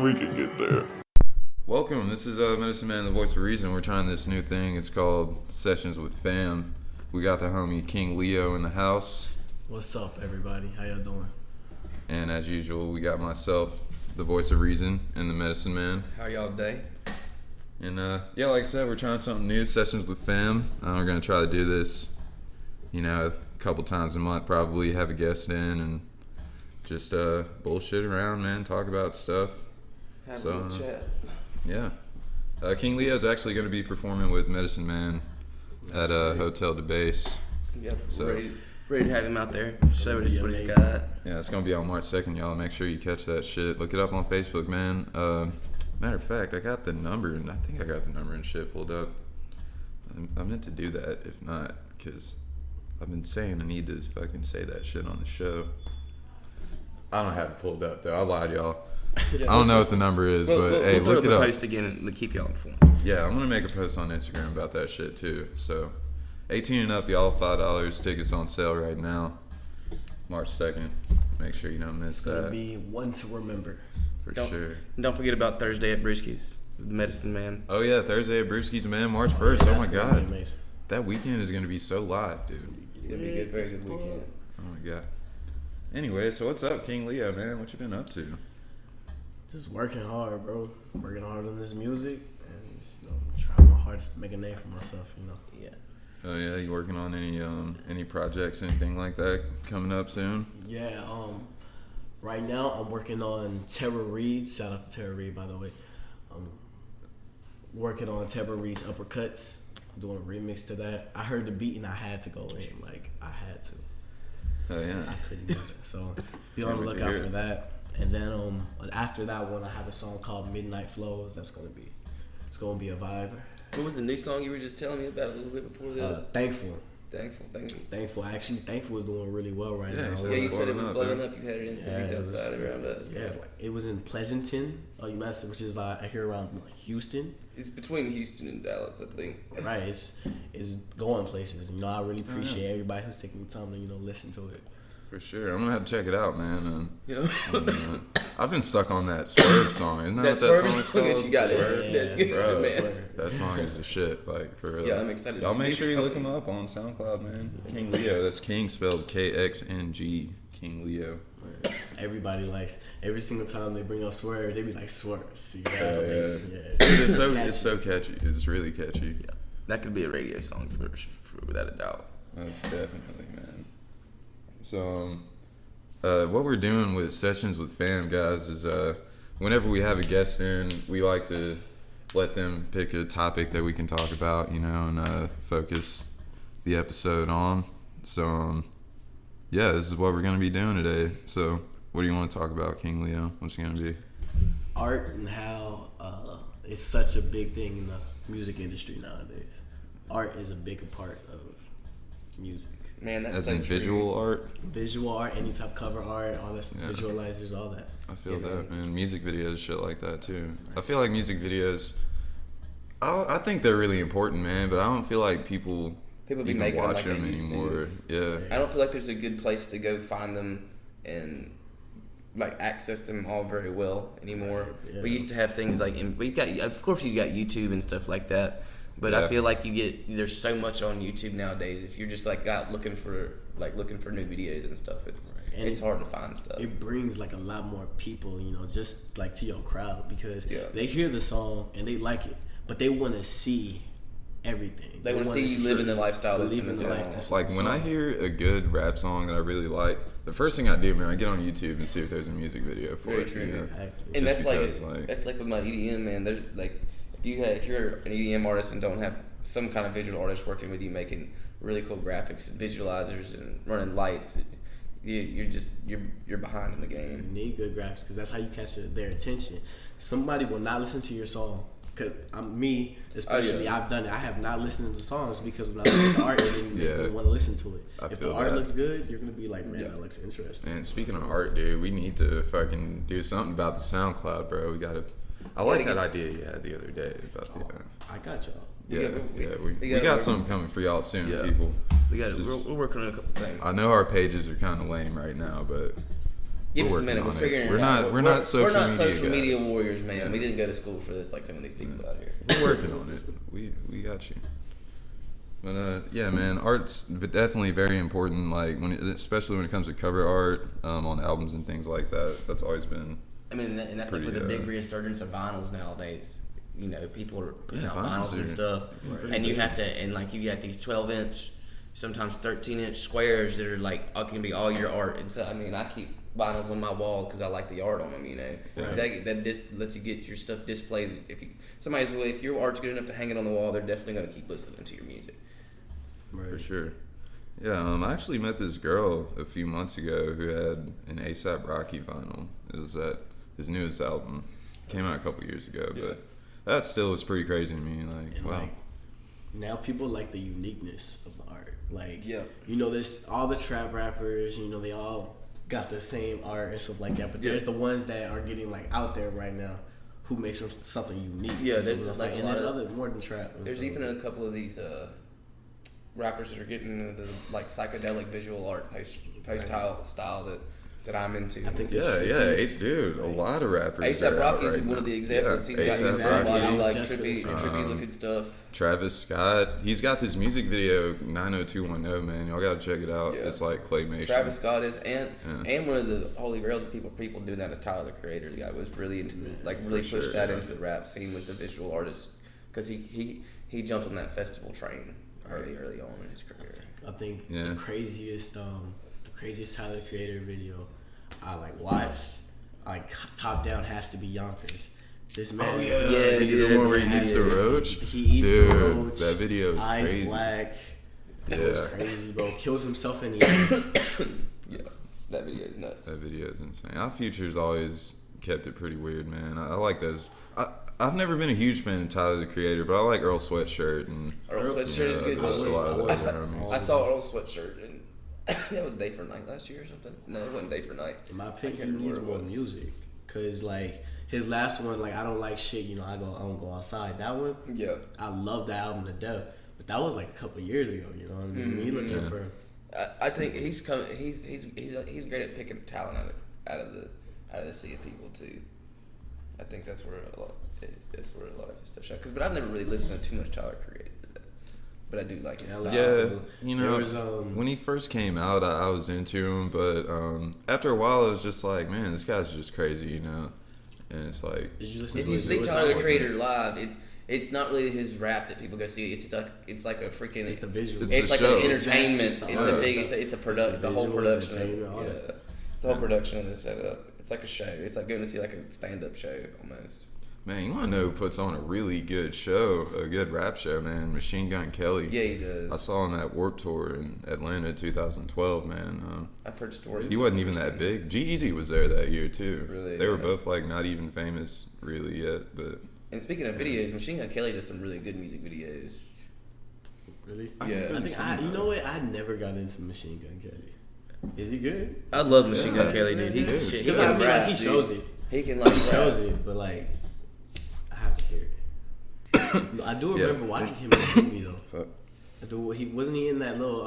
We can get there. Welcome. This is Medicine Man, the voice of reason. We're trying this new thing. It's called Sessions with Fam. We got the homie Kxng Leo in the house. What's up, everybody? How y'all doing? And as usual, we got myself, the voice of reason, and the Medicine Man. How y'all today? And yeah, like I said, we're trying something new, Sessions with Fam. We're going to try to do this, a couple times a month, probably have a guest in and just bullshit around, man, talk about stuff. Have a little chat. Yeah. Kxng Leo is actually going to be performing with Medicine Man at Hotel de Base. Yep, so, ready to have him out there. Show us what he's got. Yeah, it's going to be on March 2nd, y'all. Make sure you catch that shit. Look it up on Facebook, man. Matter of fact, I got the number, and I think I got the number and shit pulled up. I meant to do that, if not, because I've been saying I need to fucking say that shit on the show. I don't have it pulled up, though. I lied, y'all. I don't know what the number is, but hey, look it up. We'll post again and keep y'all informed. Yeah, I'm going to make a post on Instagram about that shit, too. So, 18 and up, y'all, $5. Tickets on sale right now. March 2nd. Make sure you don't miss that. It's going to be one to remember. For sure. Don't forget about Thursday at Brewski's, the Medicine Man. Oh, yeah, Thursday at Brewski's, man, March 1st. Yeah, oh, my God. Amazing. That weekend is going to be so live, dude. It's going to be a very good weekend. Oh, my God. Anyway, so what's up, Kxng Leo, man? What you been up to? Just working hard, bro. Working hard on this music and trying my hardest to make a name for myself, Yeah. Oh, yeah, you working on any projects, anything like that coming up soon? Yeah, right now I'm working on Tara Reid's. Shout out to Tara Reid, by the way. I'm working on Tara Reid's Uppercuts. I'm doing a remix to that. I heard the beat and I had to go in. Like, I had to. Oh, yeah. I couldn't do it. So be on the lookout for that. And then after that one, I have a song called Midnight Flows. It's gonna be a vibe. What was the new song you were just telling me about a little bit before this? Thankful. Actually, Thankful is doing really well right now. Yeah, you said it was blowing up. You had it in cities outside around us. Yeah, it was in Pleasanton, which is I hear around Houston. It's between Houston and Dallas, I think. Right, it's going places. I really appreciate everybody who's taking the time to listen to it. For sure. I'm going to have to check it out, man. I've been stuck on that Swerve song. Isn't that what that song is called? That you got Swerve? Bro, Swerve. that song is the shit, like, for real. Yeah, I'm excited. Y'all make sure you look him up on SoundCloud, man. Kxng Leo. That's King spelled Kxng. Kxng Leo. Everybody likes, every single time they bring up Swerve, they be like, Swerve. See, yeah. It's so catchy. It's really catchy. Yeah. That could be a radio song for without a doubt. Most definitely, man. So, what we're doing with Sessions with Fam, guys, is whenever we have a guest in, we like to let them pick a topic that we can talk about, and focus the episode on. So, yeah, this is what we're going to be doing today. So, what do you want to talk about, Kxng Leo? What's it going to be? Art and how it's such a big thing in the music industry nowadays. Art is a bigger part of music. Man, that's as so in true. Visual art, any type of cover art, all this visualizers, all that. I feel that, man. Music videos, shit like that too. I feel like music videos, I think they're really important, man. But I don't feel like people be even making watch them them anymore. Yeah, I don't feel like there's a good place to go find them and like access them all very well anymore. Yeah. We used to have things like, of course you got YouTube and stuff like that. But I feel like there's so much on YouTube nowadays. If you're just like out looking for new videos and stuff, it's hard to find stuff. It brings like a lot more people, just like to your crowd because they hear the song and they like it, but they want to see everything. They want to see you living the lifestyle. Like when I hear a good rap song that I really like, the first thing I do, man, I get on YouTube and see if there's a music video for it. Very true. Exactly. And that's like with my EDM, man. There's like. If you're an EDM artist and don't have some kind of visual artist working with you making really cool graphics and visualizers and running lights, you're behind in the game. You need good graphics because that's how you catch their attention. Somebody will not listen to your song because especially I've done it. I have not listened to the songs because when I look at the art, they didn't want to listen to it. If the art looks good, you're gonna be like, man, that looks interesting. And speaking of art, dude, we need to fucking do something about the SoundCloud, bro. We gotta. I like that idea you had the other day about I got y'all. We got something coming for y'all soon, people. We're working on a couple things. I know our pages are kind of lame right now, but Give us a minute. We're figuring it out. We're not social media warriors, man. Yeah. We didn't go to school for this like some of these people out here. We're working on it. We got you. But yeah, man, art's definitely very important. Like especially when it comes to cover art on albums and things like that. That's always been. I mean, and that's pretty, like with the big resurgence of vinyls nowadays. You know, people are putting out vinyls and stuff, and you have to, and like you got these 12-inch, sometimes 13-inch squares that are like can be all your art. And so, I mean, I keep vinyls on my wall because I like the art on them. You know, that just lets you get your stuff displayed. If your art's good enough to hang it on the wall, they're definitely going to keep listening to your music. Right. For sure. Yeah, I actually met this girl a few months ago who had an A$AP Rocky vinyl. It was his newest album. It came out a couple years ago, but that still was pretty crazy to me. Like, and wow. Like, now people like the uniqueness of the art. Like, you know, there's all the trap rappers, you know, they all got the same art and stuff like that. But there's the ones that are getting like out there right now who make something unique. Yeah, there's like, and there's other more than trap. There's even a couple of these rappers that are getting into the like psychedelic visual art post style that I'm into. I think dude, a lot of rappers. A$AP Rocky's right one of the examples. He's got his own body, like trippy looking stuff. Travis Scott, he's got this music video 90210, man. Y'all gotta check it out. Yeah. It's like claymation. Travis Scott is, and one of the holy grails of people doing that is Tyler the Creator. The guy was really into really pushed that into the rap scene with the visual artist because he jumped on that festival train early on in his career. I think the craziest Tyler the Creator video I like watched, like top down, has to be Yonkers. This man, the one where he eats the roach. He eats the roach. That video is eyes crazy. Black. That was crazy, bro. Kills himself in the end. Yeah, that video is nuts. That video is insane. Our Future's always kept it pretty weird, man. I like those. I've never been a huge fan of Tyler the Creator, but I like Earl Sweatshirt. And Earl Sweatshirt is good. I saw Earl Sweatshirt and that was Day for Night last year or something. No, it wasn't Day for Night. My pick, he needs more music, cause like his last one, like I don't like shit. You know, I don't go outside. That one, I love the album to death. But that was like a couple of years ago. You know what I mean? Me looking for. I think he's coming. He's great at picking talent out of the sea of people too. I think that's where a lot of his stuff shines. But I've never really listened to too much Tyler Creator. But I do like his style. Yeah, you know, when he first came out, I was into him, but after a while, I was just like, man, this guy's just crazy, you know. And it's like, did you listen if you see Tyler the Creator live, it's not really his rap that people go see. It's like a freaking. It's the visual. It's like an entertainment. It's a production. The whole production. The whole production of the setup. It's like a show. It's like going to see like a stand-up show almost. Man, you want to know who puts on a really good show, a good rap show, man? Machine Gun Kelly. Yeah, he does. I saw him at Warped Tour in Atlanta 2012, man. I've heard stories. He wasn't even that big. G-Eazy was there that year, too. Really? They were both, like, not even famous really yet, but... And speaking of videos, Machine Gun Kelly does some really good music videos. Really? Yeah. I think you know what? I never got into Machine Gun Kelly. Is he good? I love Machine Gun Kelly, dude. He's the shit. Because I mean, like, he shows it. He can like shows it, but like... I have to hear it. I do remember watching him in the movie though. He wasn't he in that little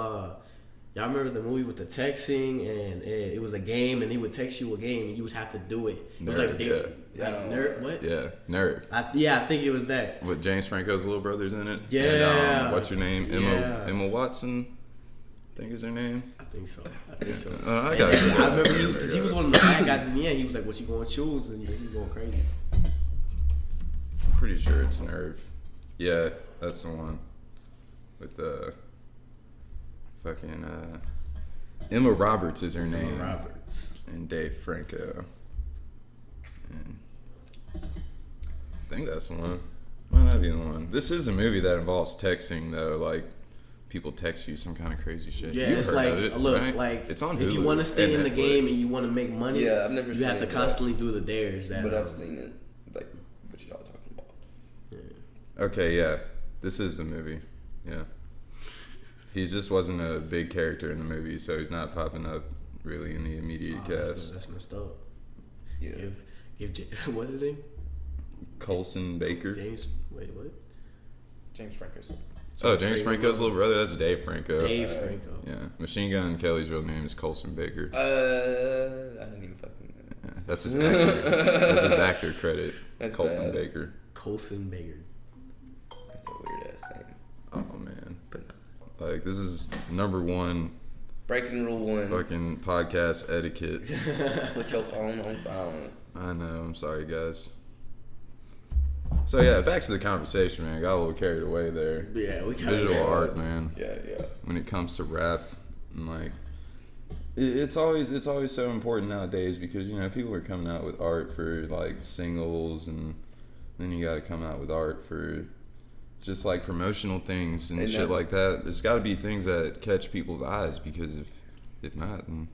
y'all remember the movie with the texting and it was a game and he would text you a game and you would have to do it. It was like Nerd. What? Yeah, Nerd. I think it was that. With James Franco's little brothers in it. Yeah. And, what's her name? Emma Watson. I think is her name. I think so. I remember because he was one of the bad guys in the end. He was like, "What you going to choose?" And he was going crazy. Pretty sure it's Nerve. Yeah, that's the one. With the fucking Emma Roberts is her name. Emma Roberts. And Dave Franco. And I think that's the one. Might not be the one. This is a movie that involves texting though, like people text you some kind of crazy shit. Yeah, it's like like it's on Hulu. If you want to stay in the game and you want to make money, I've never seen it. You have to constantly do the dares. But I've seen it. Like what y'all talking about. Yeah. Okay, yeah. This is the movie. Yeah. He just wasn't a big character in the movie, so he's not popping up really in the immediate cast. That's messed up. Yeah. What's his name? Colson Baker. James. Wait, what? James Franco's. So James Franco's little brother. That's Dave Franco. Dave Franco. Yeah, Machine Gun Kelly's real name is Colson Baker. I didn't even fucking. Yeah, that's his actor. That's his actor credit. That's Colson bad. Baker. Colson Baker. That's a weird ass name. Oh man, But like this is number one breaking rule 1. fucking podcast etiquette. Put your phone on silent. I know. I'm sorry, guys. So yeah, back to the conversation, man. Got a little carried away there. Yeah, we got Visual art, man. Yeah. When it comes to rap, and like, it's always so important nowadays because people are coming out with art for like singles, and then you got to come out with art for just like promotional things and shit like that. There's got to be things that catch people's eyes because if not, then.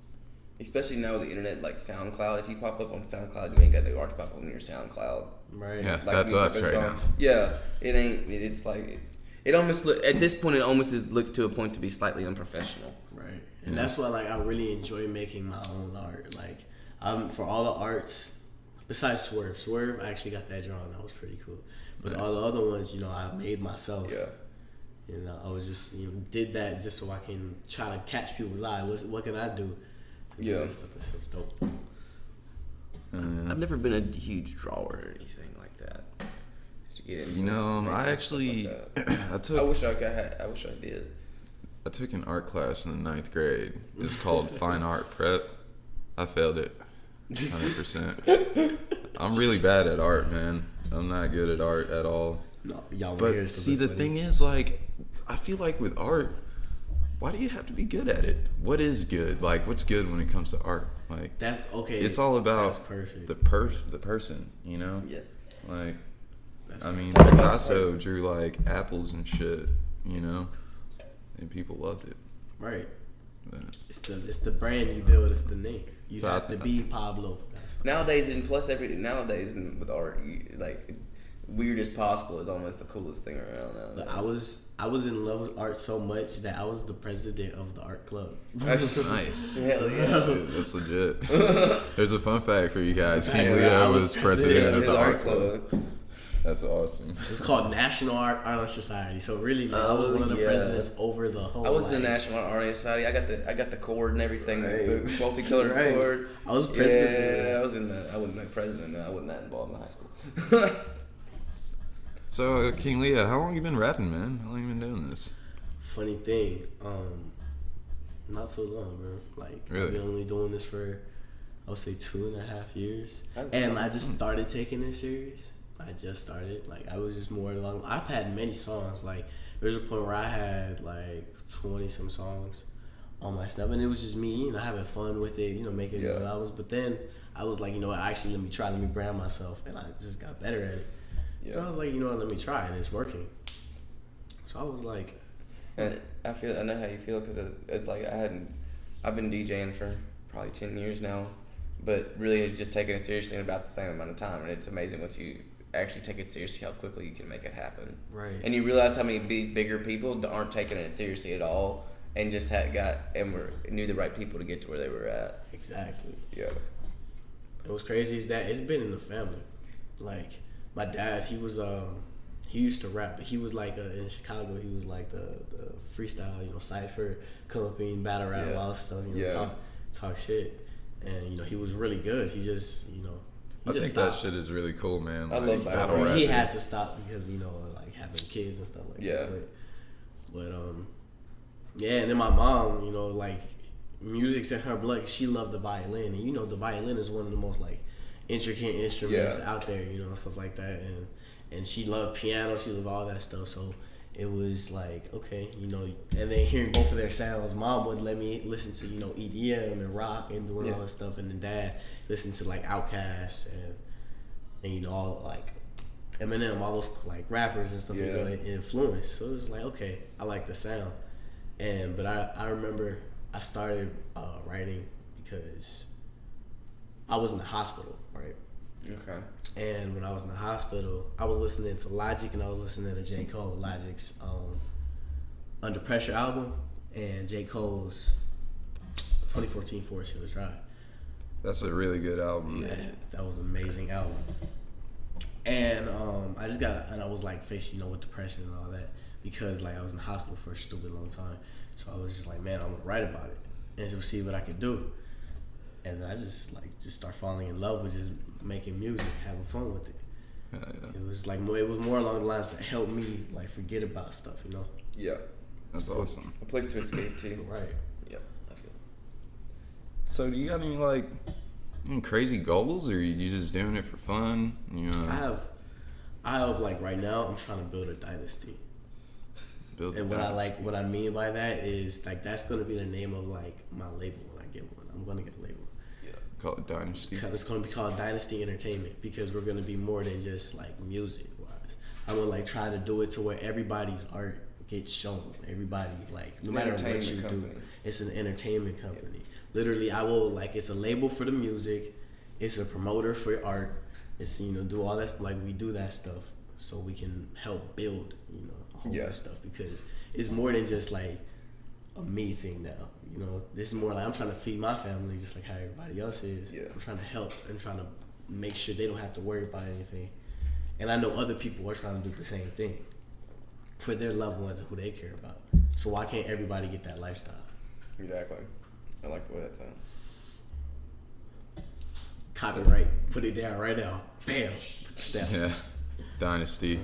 Especially now with the internet, like SoundCloud. If you pop up on SoundCloud, you ain't got no art to pop up on your SoundCloud. Right. Yeah, Like that's us right now. Yeah, it ain't. It's like it almost at this point it almost looks to a point to be slightly unprofessional. Right. And that's why like I really enjoy making my own art. Like for all the arts, besides Swerve, I actually got that drawn. That was pretty cool. But Nice. all the other ones, I made myself. Yeah. I was just did that just so I can try to catch people's eye. What can I do? Yeah. This stuff's dope. I've never been a huge drawer or anything like that. To get into I actually I wish I did. I took an art class in the 9th grade. It's called Fine Art Prep. I failed it 100%. I'm really bad at art, man. I'm not good at art at all. No, y'all But here, see, the thing is, like, I feel like with art, why do you have to be good at it? What is good? Like, what's good when it comes to art? Like, that's okay. it's all about that's perfect. the person, Yeah. Like, That's I mean, Talk about Picasso art. drew like apples and shit, and people loved it. Right. But, It's the brand you build. It's the name. You So have to be Pablo. Nowadays with art, like weird as possible is almost the coolest thing around now. But I was in love with art so much that I was the president of the art club. That's nice. Hell yeah. Dude, that's legit. There's a fun fact for you guys. King Yeah, Leo I was was president of His the art club. club. That's awesome. It's called National Art Society. So really, I was one of the yeah. presidents over the whole. I was in the National Art Society. I got the cord and everything, the multicolored Right. cord. I was president. Yeah, I wasn't like president. I wasn't that involved in high school. So, King Leo, how long you been rapping, man? How long you been doing this? Funny thing, not so long, bro. Like Really? I've been only doing this for, I would say 2.5 years, I've- and I just started taking it serious. I just started. Like I was just more along. I've had many songs. Like there's a point where I had like 20 some songs on my stuff, and it was just me, having fun with it, making Yeah. albums. But then I was like, actually, let me brand myself, and I just got better at it. Yeah. And I was like, let me try, and it's working. So I was like, And I know how you feel because it's like I've been DJing for probably 10 years now, but really just taking it seriously in about the same amount of time. And it's amazing once you actually take it seriously how quickly you can make it happen. right. And you realize how many of these bigger people aren't taking it seriously at all and just knew the right people to get to where they were at. Exactly. Yeah. And what's crazy is that it's been in the family. Like my dad, he used to rap, but he was like in Chicago. He was like the freestyle, cipher, come up and battle rap, Yeah. all that stuff. Yeah. Talk shit, and he was really good. He just I think stopped. that shit is really cool, man. I Like, love battle He rapping. had to stop because like having kids and stuff like Yeah. that. But yeah, and then my mom, like music's in her blood. She loved the violin, and the violin is one of the most like intricate instruments Yeah. out there, stuff like that. And she loved piano. She loved all that stuff. So it was like okay, and then hearing both of their sounds, mom would let me listen to EDM and rock and doing all this stuff, and then dad listened to like Outkast and all like Eminem, all those like rappers and stuff, influence. So it was like, okay, I like the sound. But I remember I started writing because I was in the hospital, right? Okay. And when I was in the hospital, I was listening to Logic and I was listening to J. Cole, Logic's Under Pressure album and J. Cole's 2014 Forest Hills Drive. That's a really good album. Yeah, that was an amazing album. And I was like faced, with depression and all that. because like I was in the hospital for a stupid long time. So I was just like, man, I want to write about it and just see what I could do. And then I just start falling in love with just making music, having fun with it. Yeah, yeah. It was more along the lines that helped me like forget about stuff, you know. Yeah, That's awesome. a place to escape too. Right. Yep, I feel. So do you got any crazy goals, or you just doing it for fun? You know, I have like right now I'm trying to build a dynasty. And what I mean by that is like that's gonna be the name of like my label when I get one. I'm gonna get a label. Yeah. Call it Dynasty. It's gonna be called Dynasty Entertainment because we're gonna be more than just like music wise. I'm gonna like try to do it to where everybody's art gets shown. Everybody like no matter what you do, it's an entertainment company. Yeah. Literally, I will like it's a label for the music. It's a promoter for your art. It's do all that like we do that stuff so we can help build a whole bunch of stuff because it's more than just like a me thing now. This is more like I'm trying to feed my family just like how everybody else is. Yeah. I'm trying to help and trying to make sure they don't have to worry about anything. And I know other people are trying to do the same thing for their loved ones and who they care about. So why can't everybody get that lifestyle? Exactly. I like the way that sounds. Copyright. Put it down right now. Bam. Step. Yeah. Dynasty.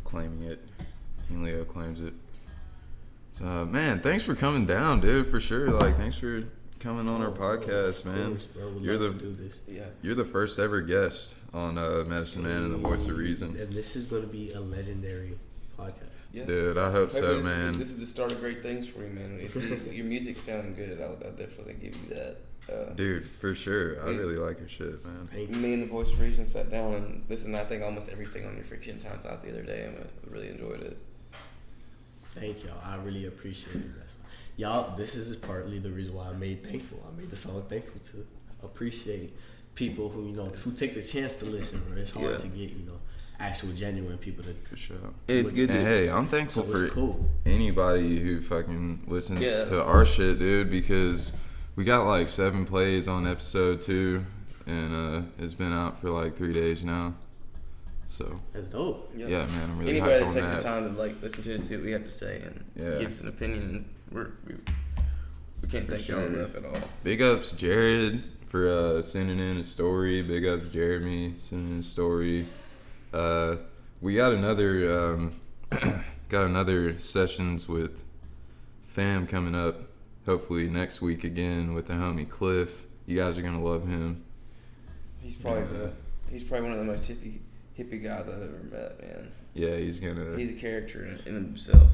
Claiming it. Kxng Leo claims it. So, man, thanks for coming down, dude, for sure. Like, thanks for coming on our podcast, man. You're the first ever guest on Medicine Man and the Voice of Reason. And this is going to be a legendary podcast. Yeah. Dude, I hope so, man. This is the start of great things for you, man. If your music's sounding good, I'll definitely give you that. Dude, for sure. I really like your shit, man. Me and the Voice of Reason sat down and listened to, I think, almost everything on your freaking SoundCloud the other day, and I really enjoyed it. Thank y'all. I really appreciate it. Y'all, this is partly the reason why I made Thankful. I made the song Thankful to appreciate people who, who take the chance to listen. Or it's hard to get, actual genuine people to. For sure. It's good. And hey, I'm thankful for anybody who fucking listens to our shit, dude, because we got like 7 plays on episode 2, and it's been out for like 3 days now. So that's dope. Yeah, man, I'm really anybody hyped on that takes that. the time to like listen to us, see what we have to say, and give us an opinion. We can't thank y'all enough at all. Big ups Jared for sending in a story. Big ups Jeremy sending in a story. We got another sessions with fam coming up. Hopefully next week again with the homie Cliff. You guys are gonna love him. He's probably one of the most hippie guys I've ever met, man. Yeah, he's a character in himself.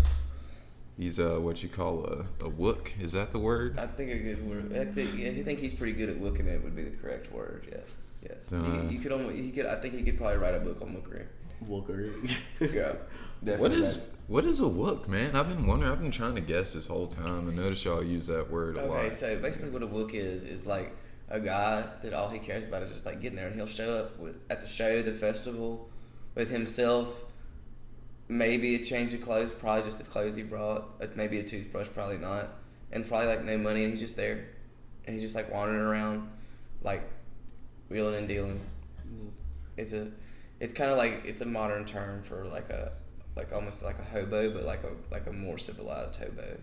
He's what you call a wook. Is that the word? I think a good word. I think he's pretty good at wooking. It would be the correct word. Yes. He could. I think he could probably write a book on wookery. Wookery. Yeah. Definitely. What is a wook, man? I've been wondering. I've been trying to guess this whole time. I noticed y'all use that word a lot. Okay, so basically, what a wook is like a guy that all he cares about is just like getting there, and he'll show up at the show, the festival, with himself. Maybe a change of clothes, probably just the clothes he brought. Maybe a toothbrush, probably not. And probably like no money, and he's just there. And he's just like wandering around, like wheeling and dealing. It's kind of like, it's a modern term for like almost like a hobo, but like a more civilized hobo.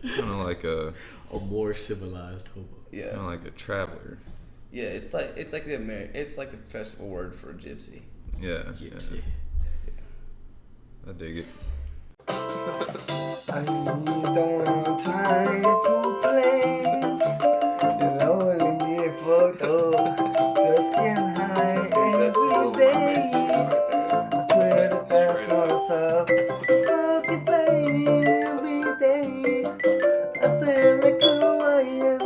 Kind of like a more civilized hobo. Yeah. Kind of like a traveler. Yeah, it's like the festival word for a gypsy. Yeah. Gypsy. Yeah. I dig it. I don't try to play. You know, let me fucked up. Just getting high every day. I swear that that's what's up. Smoking pain every day. I sound like who I am,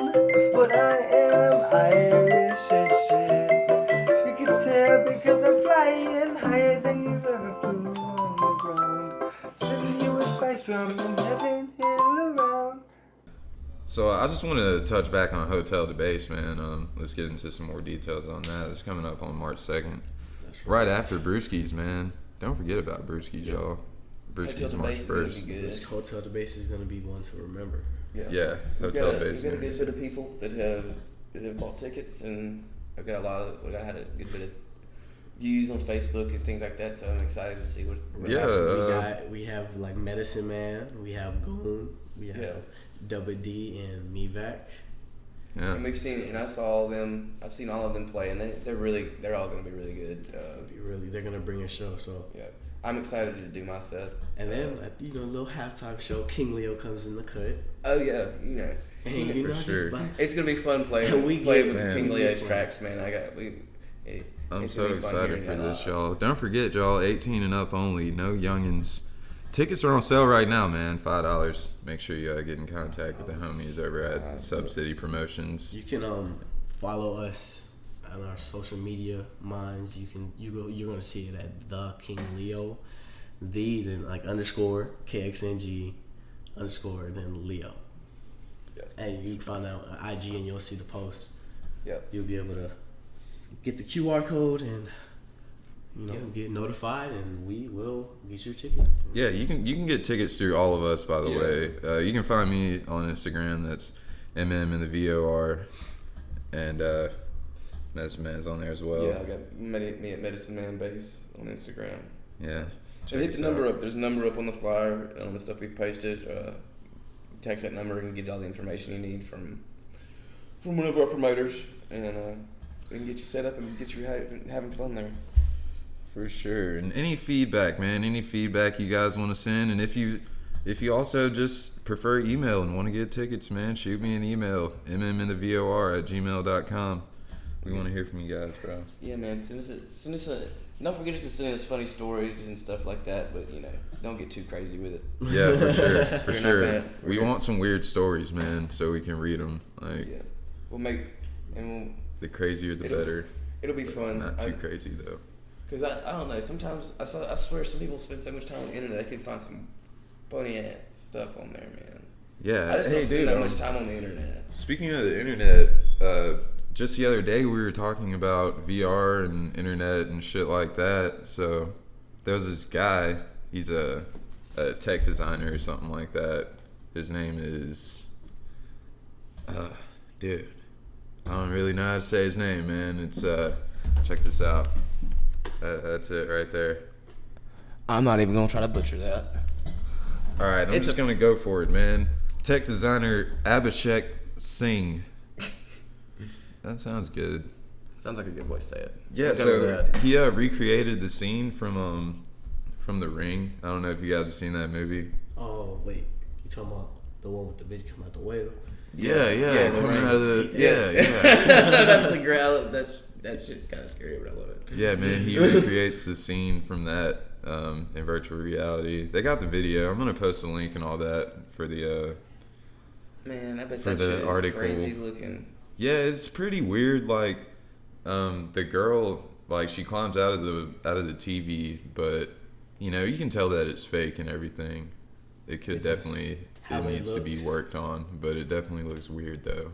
but I am Irish as shit. You can tell because I'm flying higher than you ever flew. So I just want to touch back on Hotel de Base, man. Let's get into some more details on that. It's coming up on March 2nd. Right after Brewski's, man. Don't forget about Brewski's, y'all. Brewski's March 1st. Hotel de Base is going to be one to remember. Yeah, Hotel de Base. We've got a good bit of people that have bought tickets, and we had a good bit of views on Facebook and things like that. So I'm excited to see what. We have like Medicine Man, we have Goon, we have Double D and Mevac. Yeah. And we've seen, and I've seen all of them play, and they're all going to be really good. They're going to bring a show. So yeah, I'm excited to do my set. And then a little halftime show. Kxng Leo comes in the cut. Oh yeah, and it's going to be fun playing with Kxng Leo's tracks, man. I'm so excited for this, y'all. Don't forget, y'all, 18 and up only, no youngins. Tickets are on sale right now, man. $5. Make sure you get in contact with the homies over at Sub-City Promotions. You can follow us on our social media minds. You're gonna see it at the Kxng Leo, then like underscore KXNG underscore then Leo. Yep. And you can find out on IG and you'll see the post. Yep. You'll be able to get the QR code and get notified, and we will get your ticket. Yeah, you can get tickets through all of us, by the way. You can find me on Instagram. That's MM in the VOR, and Medicine Man's on there as well. Yeah, I got me at Medicine Man Base on Instagram. Yeah. So hit the number up. There's a number up on the flyer on the stuff we've posted. Text that number and get all the information you need from one of our promoters, and we can get you set up and get you having fun there. For sure. And any feedback, man, any feedback you guys want to send, and if you also just prefer email and want to get tickets, man, shoot me an email, mmnthevor@gmail.com. We want to hear from you guys, bro. Yeah, man, send us a don't forget us to send us funny stories and stuff like that, but don't get too crazy with it. Yeah, for sure. For sure. We want some weird stories, man, so we can read them. The crazier the better. It'll be fun. Not too crazy though. Because I don't know, sometimes I swear some people spend so much time on the internet, they can find some funny ass stuff on there, man. Yeah, I just don't spend that much time on the internet. Speaking of the internet, just the other day we were talking about VR and internet and shit like that. So there was this guy, he's a tech designer or something like that. His name is, dude, I don't really know how to say his name, man. It's, check this out. That's it right there. I'm not even going to try to butcher that. All right, I'm just going to go for it, man. Tech designer Abhishek Singh. That sounds good. Sounds like a good way to say it. Yeah, so he recreated the scene from The Ring. I don't know if you guys have seen that movie. Oh, wait. You talking about the one with the bitch coming out the whale? Yeah. Coming out of the, yeah. That's a growl. That shit's kind of scary, but I love it. Yeah, man, he recreates the scene from that in virtual reality. They got the video. I'm gonna post a link and all that for the man, I bet for that the shit article. is crazy looking. Yeah, it's pretty weird. Like, the girl, like, she climbs out of the TV, but you can tell that it's fake and everything. It could definitely needs to be worked on, but it definitely looks weird though.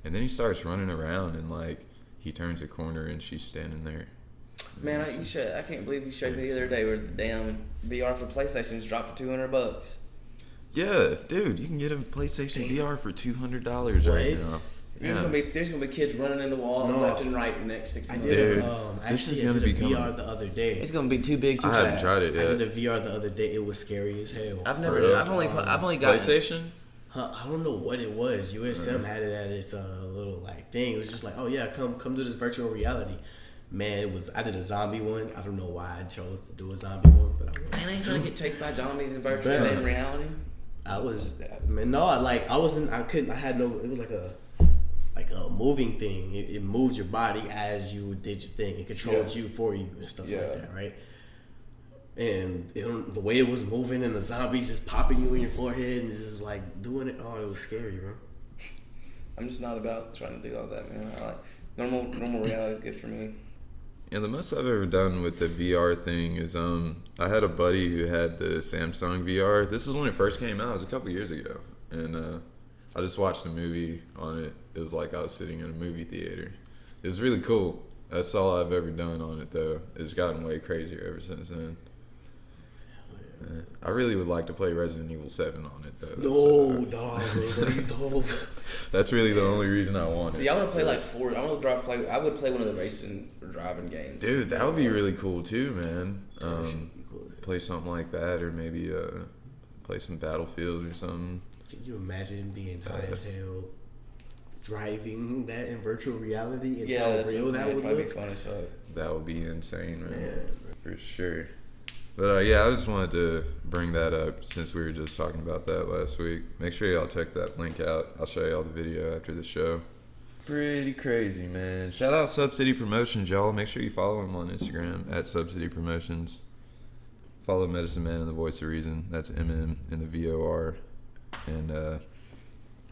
And then he starts running around and like he turns a corner and she's standing there. Man, I can't believe you showed me the other day where the damn VR for PlayStation's dropped to $200. Yeah, dude, you can get a PlayStation VR for $200 right now. There's gonna be kids running into walls left and right in the next 6 months. This is gonna be VR the other day. It's gonna be too big. I haven't tried it yet. I did a VR the other day. It was scary as hell. I've only got PlayStation. I don't know what it was. USM had it at its little like thing. It was just like, oh yeah, come do this virtual reality. Man, I did a zombie one. I don't know why I chose to do a zombie one, but I man, ain't gonna get chased by zombies in virtual and in reality. I had no. It was like a moving thing. It moved your body as you did your thing. It controlled you for you and stuff like that, right? And the way it was moving and the zombies just popping you in your forehead and just like doing it. Oh, it was scary, bro. I'm just not about trying to do all that, man. I like normal reality is good for me. Yeah, the most I've ever done with the VR thing is I had a buddy who had the Samsung VR. This was when it first came out. It was a couple years ago, and I just watched the movie on it. It was like I was sitting in a movie theater. It was really cool. That's all I've ever done on it, though. It's gotten way crazier ever since then. I really would like to play Resident Evil 7 on it though. No, dog. What are you told? That's really the only reason I want it. See, I want to play like Ford. I want to play. I would play one of the racing or driving games. Dude, that would be really cool too, man. Play something like that, or maybe play some Battlefield or something. Can you imagine being high as hell, driving that in virtual reality, and how real that would look? Fun as fuck. That would be insane, man. For sure. But yeah, I just wanted to bring that up since we were just talking about that last week. Make sure y'all check that link out. I'll show y'all the video after the show. Pretty crazy, man. Shout out Subsidy Promotions, y'all. Make sure you follow him on Instagram at Subsidy Promotions. Follow Medicine Man and the Voice of Reason. That's MM and the VOR. And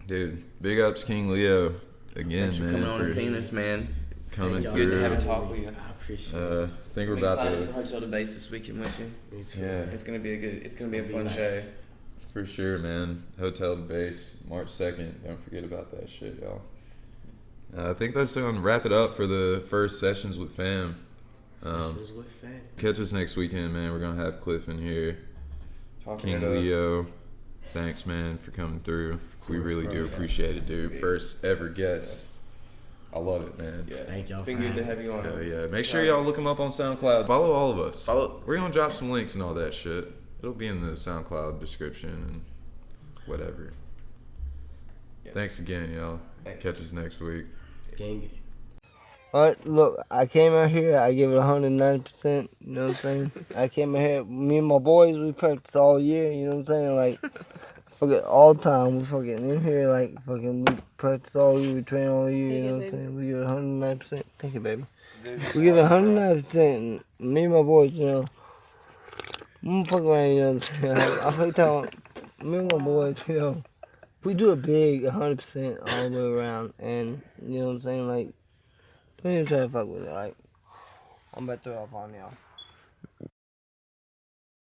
dude, big ups Kxng Leo again, man. Coming on and seeing this, man. Coming Good through. to have a talk with you. I appreciate it. I think we're I'm about excited to. for Hotel to Base this weekend with you. Me too. Yeah. It's gonna be a fun nice. show. For sure, man. Hotel Base, March 2nd. Don't forget about that shit, y'all. I think that's going to wrap it up for the first Sessions with Fam. Sessions with Fam. Catch us next weekend, man. We're going to have Cliff in here. Talking Kxng it up. Leo. Thanks, man, for coming through. We really do appreciate it, dude. First ever guest. I love it, man. Yeah. Thank y'all It's for been good to having have you on. Hell yeah. Make sure y'all look them up on SoundCloud. Follow all of us. We're going to drop some links and all that shit. It'll be in the SoundCloud description and whatever. Yeah. Thanks again, y'all. Thanks. Catch us next week. Gang. Alright, look, I came out here, I give it 190%, you know what I'm saying? I came out here, me and my boys, we practice all year, you know what I'm saying? Like, fucking all the time, we fucking in here, like, fucking, we practice all year, we train all year, you know what I'm saying? We give it 190%. Thank you, baby. We give it 190%, and me and my boys, you know, I'm fucking around, you know what I'm saying? I feel telling me and my boys, you know, we do it big, 100% all the way around, and, you know what I'm saying, like, don't even try to fuck with it, like, I'm about to throw up on y'all.